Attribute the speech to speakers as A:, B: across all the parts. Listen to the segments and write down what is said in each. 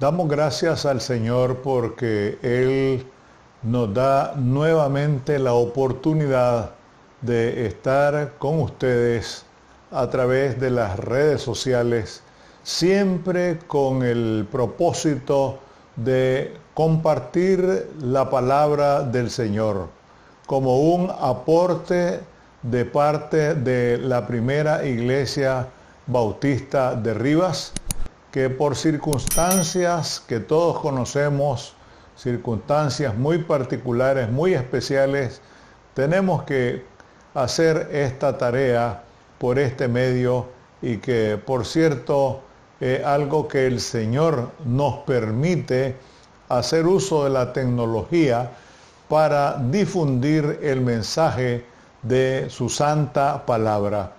A: Damos gracias al Señor porque Él nos da nuevamente la oportunidad de estar con ustedes a través de las redes sociales, siempre con el propósito de compartir la palabra del Señor como un aporte de parte de la primera iglesia bautista de Rivas, que por circunstancias que todos conocemos, circunstancias muy particulares, muy especiales, tenemos que hacer esta tarea por este medio y que, por cierto, es algo que el Señor nos permite hacer uso de la tecnología para difundir el mensaje de su santa palabra.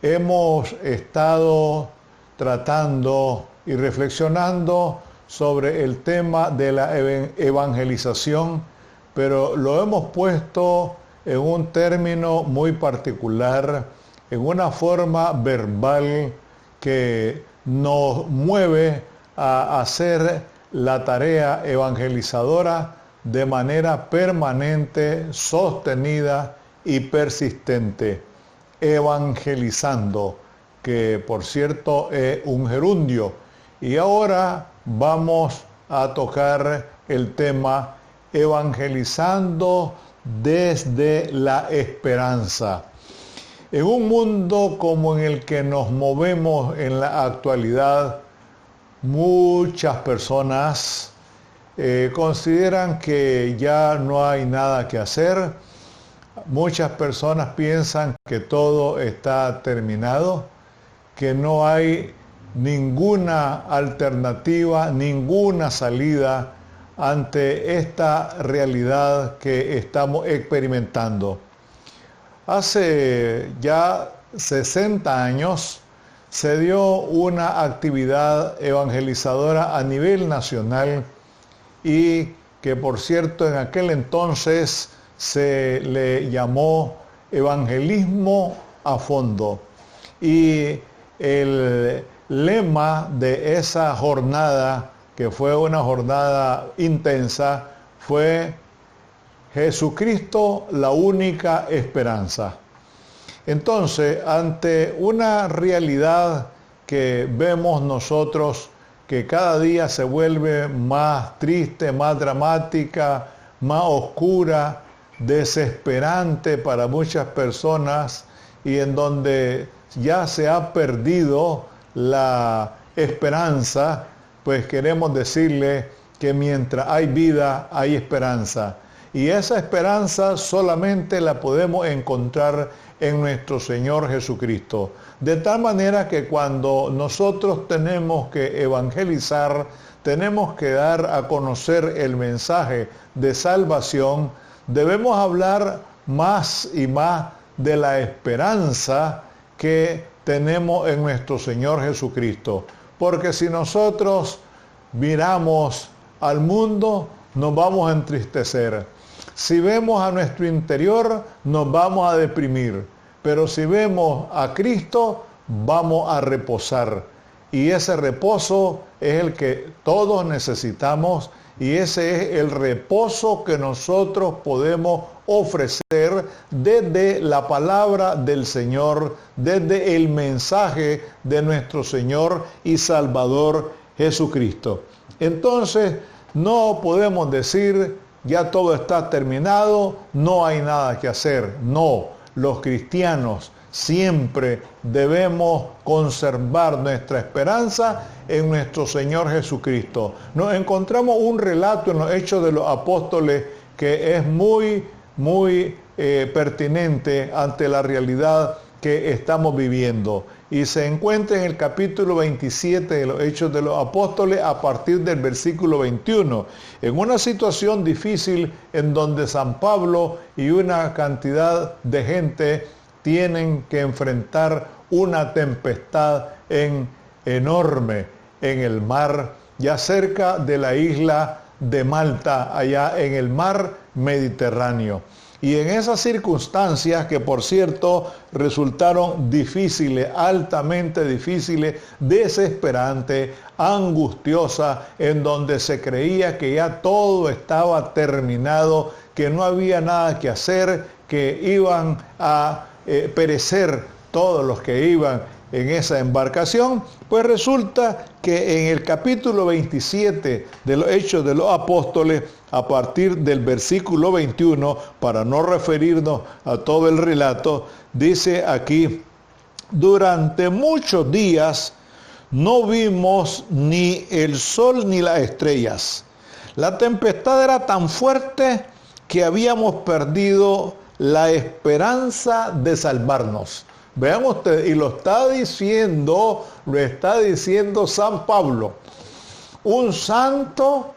A: Hemos estado tratando y reflexionando sobre el tema de la evangelización, pero lo hemos puesto en un término muy particular, en una forma verbal que nos mueve a hacer la tarea evangelizadora de manera permanente, sostenida y persistente, evangelizando, que por cierto es un gerundio. Y ahora vamos a tocar el tema evangelizando desde la esperanza. En un mundo como en el que nos movemos en la actualidad, muchas personas consideran que ya no hay nada que hacer. Muchas personas piensan que todo está terminado, que no hay ninguna alternativa, ninguna salida ante esta realidad que estamos experimentando. Hace ya 60 años se dio una actividad evangelizadora a nivel nacional y que, por cierto, en aquel entonces se le llamó evangelismo a fondo. Y el lema de esa jornada, que fue una jornada intensa, fue Jesucristo, la única esperanza. Entonces, ante una realidad que vemos nosotros que cada día se vuelve más triste, más dramática, más oscura, desesperante para muchas personas, y en donde ya se ha perdido la esperanza, pues queremos decirle que mientras hay vida, hay esperanza. Y esa esperanza solamente la podemos encontrar en nuestro Señor Jesucristo. De tal manera que cuando nosotros tenemos que evangelizar, tenemos que dar a conocer el mensaje de salvación, debemos hablar más y más de la esperanza que tenemos en nuestro Señor Jesucristo. Porque si nosotros miramos al mundo, nos vamos a entristecer. Si vemos a nuestro interior, nos vamos a deprimir. Pero si vemos a Cristo, vamos a reposar. Y ese reposo es el que todos necesitamos, y ese es el reposo que nosotros podemos ofrecer desde la palabra del Señor, desde el mensaje de nuestro Señor y Salvador Jesucristo. Entonces, no podemos decir, ya todo está terminado, no hay nada que hacer. No, los cristianos siempre debemos conservar nuestra esperanza en nuestro Señor Jesucristo. Nos encontramos un relato en los Hechos de los Apóstoles que es muy pertinente ante la realidad que estamos viviendo. Y se encuentra en el capítulo 27 de los Hechos de los Apóstoles a partir del versículo 21, en una situación difícil en donde San Pablo y una cantidad de gente tienen que enfrentar una tempestad enorme en el mar, ya cerca de la isla de Malta, allá en el mar Mediterráneo. Y en esas circunstancias, que por cierto resultaron difíciles, altamente difíciles, desesperantes, angustiosas, en donde se creía que ya todo estaba terminado, que no había nada que hacer, que iban a perecer todos los que iban en esa embarcación, pues resulta que en el capítulo 27 de los Hechos de los Apóstoles, a partir del versículo 21, para no referirnos a todo el relato, dice aquí: durante muchos días no vimos ni el sol ni las estrellas. La tempestad era tan fuerte que habíamos perdido la esperanza de salvarnos. Vean ustedes, y lo está diciendo San Pablo, un santo.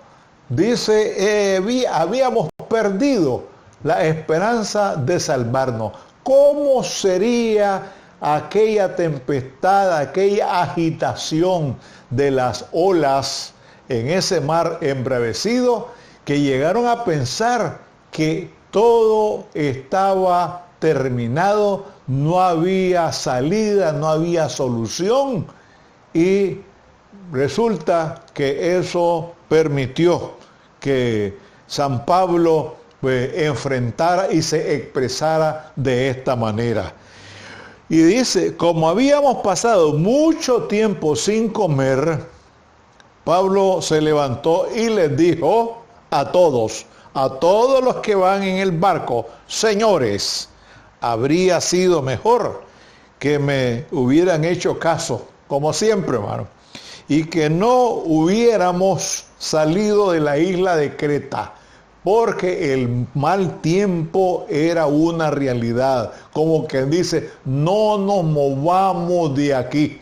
A: Dice, habíamos perdido la esperanza de salvarnos. ¿Cómo sería aquella tempestad, aquella agitación de las olas en ese mar embravecido, que llegaron a pensar que todo estaba terminado, no había salida, no había solución? Y resulta que eso permitió que San Pablo enfrentara y se expresara de esta manera. Y dice, como habíamos pasado mucho tiempo sin comer, Pablo se levantó y les dijo a todos los que van en el barco: señores, habría sido mejor que me hubieran hecho caso, como siempre, hermano, y que no hubiéramos salido de la isla de Creta, porque el mal tiempo era una realidad. Como quien dice, no nos movamos de aquí,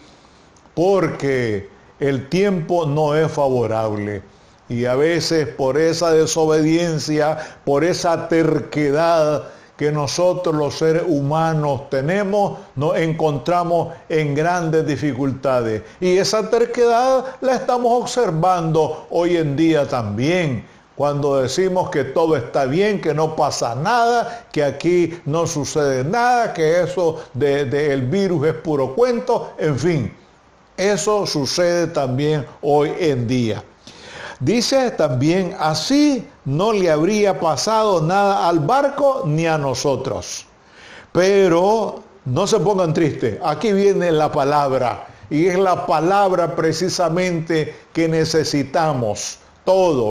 A: porque el tiempo no es favorable. Y a veces por esa desobediencia, por esa terquedad que nosotros los seres humanos tenemos, nos encontramos en grandes dificultades. Y esa terquedad la estamos observando hoy en día también, cuando decimos que todo está bien, que no pasa nada, que aquí no sucede nada, que eso del virus es puro cuento. En fin, eso sucede también hoy en día. Dice también, así no le habría pasado nada al barco ni a nosotros. Pero no se pongan tristes, aquí viene la palabra, y es la palabra precisamente que necesitamos todos.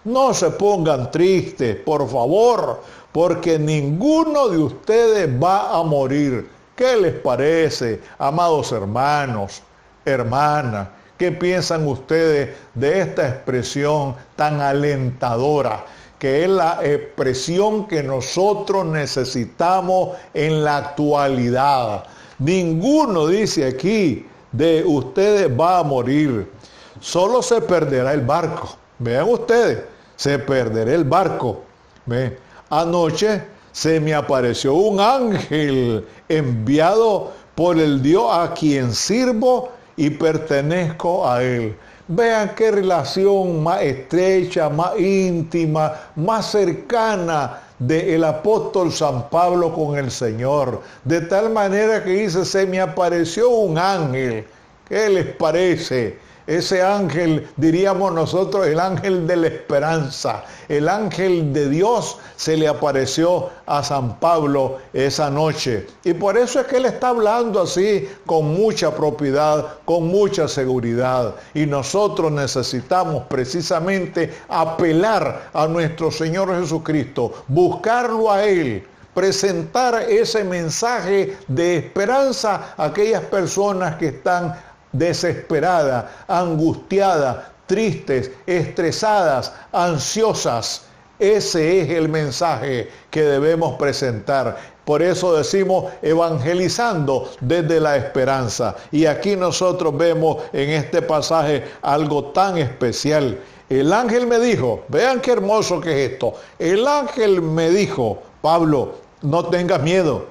A: No se pongan tristes, por favor, porque ninguno de ustedes va a morir. ¿Qué les parece, amados hermanos, hermanas? ¿Qué piensan ustedes de esta expresión tan alentadora, que es la expresión que nosotros necesitamos en la actualidad? Ninguno, dice aquí, de ustedes va a morir. Solo se perderá el barco. Vean ustedes, se perderá el barco. ¿Ve? Anoche se me apareció un ángel enviado por el Dios a quien sirvo y pertenezco a él. Vean qué relación más estrecha, más íntima, más cercana del apóstol San Pablo con el Señor. De tal manera que dice, se me apareció un ángel. ¿Qué les parece? Ese ángel, diríamos nosotros, el ángel de la esperanza, el ángel de Dios se le apareció a San Pablo esa noche. Y por eso es que él está hablando así, con mucha propiedad, con mucha seguridad. Y nosotros necesitamos precisamente apelar a nuestro Señor Jesucristo, buscarlo a Él, presentar ese mensaje de esperanza a aquellas personas que están desesperadas, angustiadas, tristes, estresadas, ansiosas. Ese es el mensaje que debemos presentar. Por eso decimos evangelizando desde la esperanza. Y aquí nosotros vemos en este pasaje algo tan especial. El ángel me dijo, vean qué hermoso que es esto. El ángel me dijo, Pablo, no tengas miedo,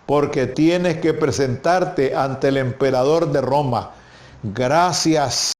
A: porque tienes que presentarte ante el emperador de Roma. Gracias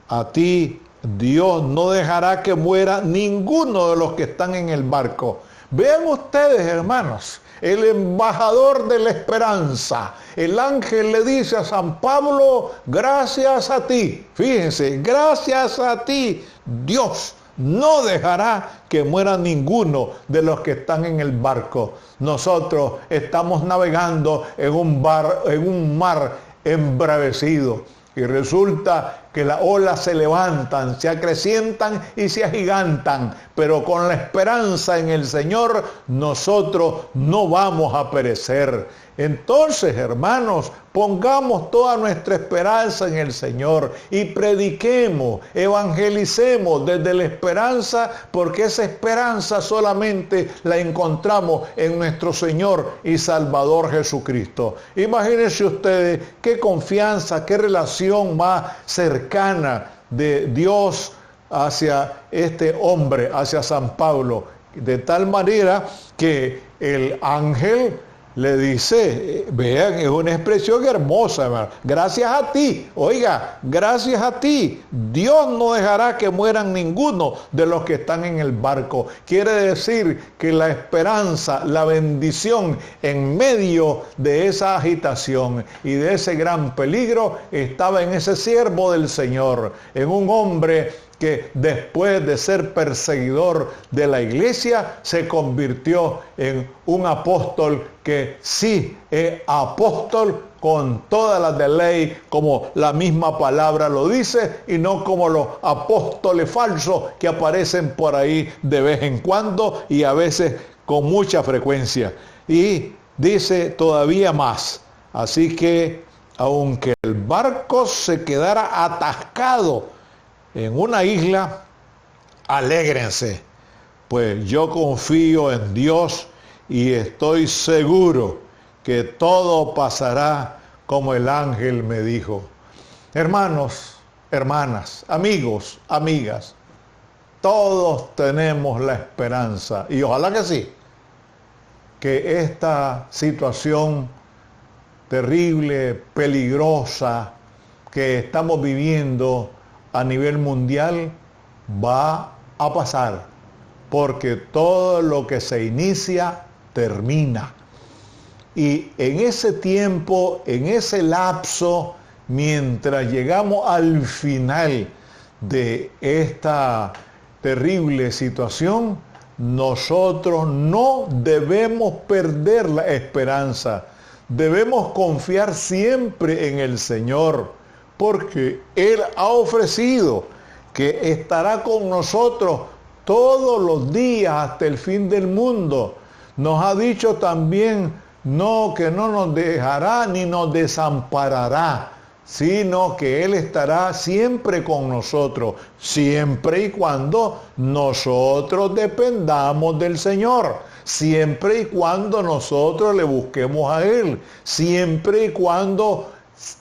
A: a ti, Dios no dejará que muera ninguno de los que están en el barco, Vean ustedes, hermanos, el embajador de la esperanza. El ángel le dice a San Pablo, gracias a ti, fíjense, gracias a ti, Dios no dejará que muera ninguno de los que están en el barco. Nosotros estamos navegando en un mar embravecido. Y resulta que las olas se levantan, se acrecientan y se agigantan. Pero con la esperanza en el Señor, nosotros no vamos a perecer. Entonces, hermanos, pongamos toda nuestra esperanza en el Señor y prediquemos, evangelicemos desde la esperanza, porque esa esperanza solamente la encontramos en nuestro Señor y Salvador Jesucristo. Imagínense ustedes qué confianza, qué relación más cercana de Dios hacia este hombre, hacia San Pablo, de tal manera que el ángel le dice, vean, es una expresión hermosa, hermano. Gracias a ti, oiga, gracias a ti, Dios no dejará que mueran ninguno de los que están en el barco. Quiere decir que la esperanza, la bendición en medio de esa agitación y de ese gran peligro estaba en ese siervo del Señor, en un hombre que después de ser perseguidor de la iglesia, se convirtió en un apóstol que sí es apóstol con todas las de ley, como la misma palabra lo dice, y no como los apóstoles falsos que aparecen por ahí de vez en cuando y a veces con mucha frecuencia. Y dice todavía más, así que aunque el barco se quedara atascado en una isla, alégrense, pues yo confío en Dios y estoy seguro que todo pasará como el ángel me dijo. Hermanos, hermanas, amigos, amigas, todos tenemos la esperanza, y ojalá que sí, que esta situación terrible, peligrosa que estamos viviendo a nivel mundial va a pasar, porque todo lo que se inicia termina. Y en ese tiempo, en ese lapso, mientras llegamos al final de esta terrible situación, nosotros no debemos perder la esperanza. Debemos confiar siempre en el Señor, porque Él ha ofrecido que estará con nosotros todos los días hasta el fin del mundo. Nos ha dicho también que no nos dejará ni nos desamparará, sino que Él estará siempre con nosotros, siempre y cuando nosotros dependamos del Señor, siempre y cuando nosotros le busquemos a Él, siempre y cuando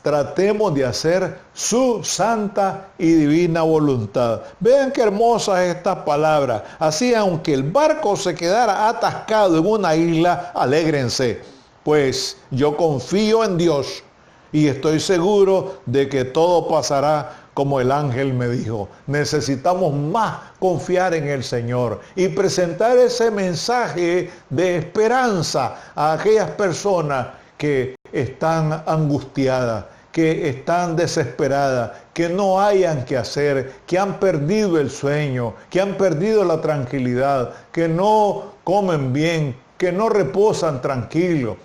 A: tratemos de hacer su santa y divina voluntad. Vean qué hermosas estas palabras. Así, aunque el barco se quedara atascado en una isla, alégrense, pues yo confío en Dios y estoy seguro de que todo pasará como el ángel me dijo. Necesitamos más confiar en el Señor y presentar ese mensaje de esperanza a aquellas personas que están angustiadas, que están desesperadas, que no hayan qué hacer, que han perdido el sueño, que han perdido la tranquilidad, que no comen bien, que no reposan tranquilos.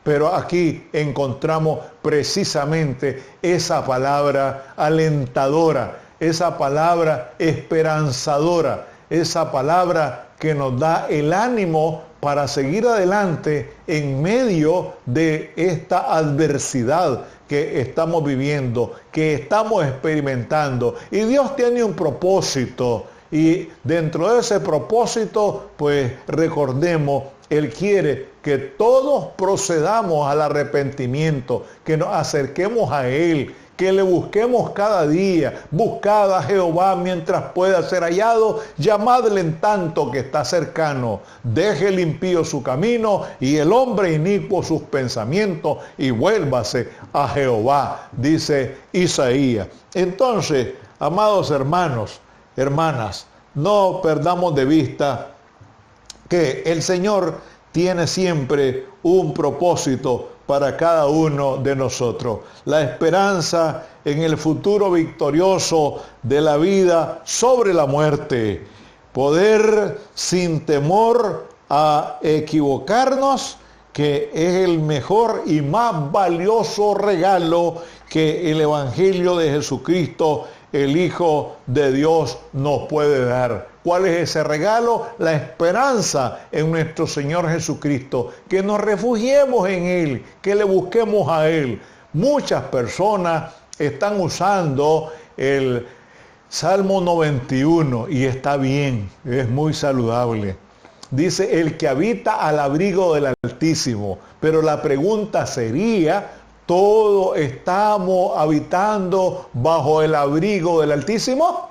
A: Pero aquí encontramos precisamente esa palabra alentadora, esa palabra esperanzadora, esa palabra que nos da el ánimo para seguir adelante en medio de esta adversidad que estamos viviendo, que estamos experimentando. Y Dios tiene un propósito, y dentro de ese propósito, pues recordemos, Él quiere que todos procedamos al arrepentimiento, que nos acerquemos a Él, que le busquemos cada día. Buscad a Jehová mientras pueda ser hallado, llamadle en tanto que está cercano. Deje el impío su camino y el hombre inicuo sus pensamientos y vuélvase a Jehová, dice Isaías. Entonces, amados hermanos, hermanas, no perdamos de vista que el Señor tiene siempre un propósito para cada uno de nosotros. La esperanza en el futuro victorioso de la vida sobre la muerte. Poder sin temor a equivocarnos, que es el mejor y más valioso regalo que el Evangelio de Jesucristo, el Hijo de Dios, nos puede dar. ¿Cuál es ese regalo? La esperanza en nuestro Señor Jesucristo, que nos refugiemos en Él, que le busquemos a Él. Muchas personas están usando el Salmo 91 y está bien, es muy saludable. Dice, el que habita al abrigo del Altísimo. Pero la pregunta sería, ¿todos estamos habitando bajo el abrigo del Altísimo?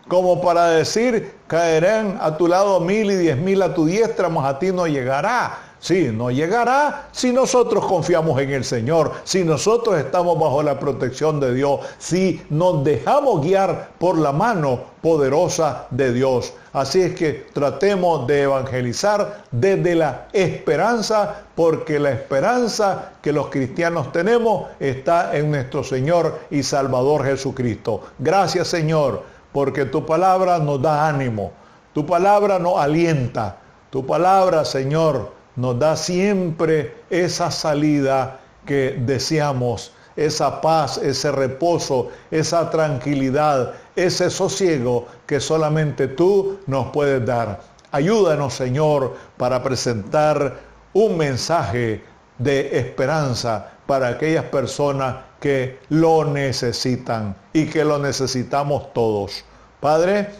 A: Como para decir, caerán a tu lado 1000 y 10.000 a tu diestra, mas a ti no llegará. Sí, no llegará si nosotros confiamos en el Señor, si nosotros estamos bajo la protección de Dios, si nos dejamos guiar por la mano poderosa de Dios. Así es que tratemos de evangelizar desde la esperanza, porque la esperanza que los cristianos tenemos está en nuestro Señor y Salvador Jesucristo. Gracias, Señor, porque tu palabra nos da ánimo, tu palabra nos alienta, tu palabra, Señor, nos da siempre esa salida que deseamos, esa paz, ese reposo, esa tranquilidad, ese sosiego que solamente tú nos puedes dar. Ayúdanos, Señor, para presentar un mensaje de esperanza para aquellas personas que lo necesitan y que lo necesitamos todos. Padre,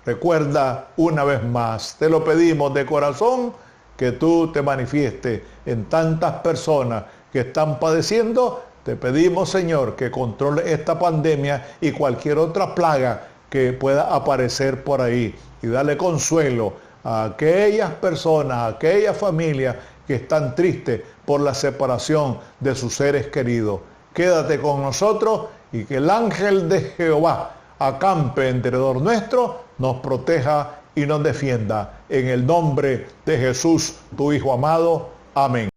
A: recuerda una vez más, te lo pedimos de corazón, que tú te manifiestes en tantas personas que están padeciendo. Te pedimos, Señor, que controle esta pandemia y cualquier otra plaga que pueda aparecer por ahí. Y dale consuelo a aquellas personas, a aquellas familias que están tristes por la separación de sus seres queridos. Quédate con nosotros y que el ángel de Jehová acampe en derredor nuestro, nos proteja y nos defienda. En el nombre de Jesús, tu Hijo amado. Amén.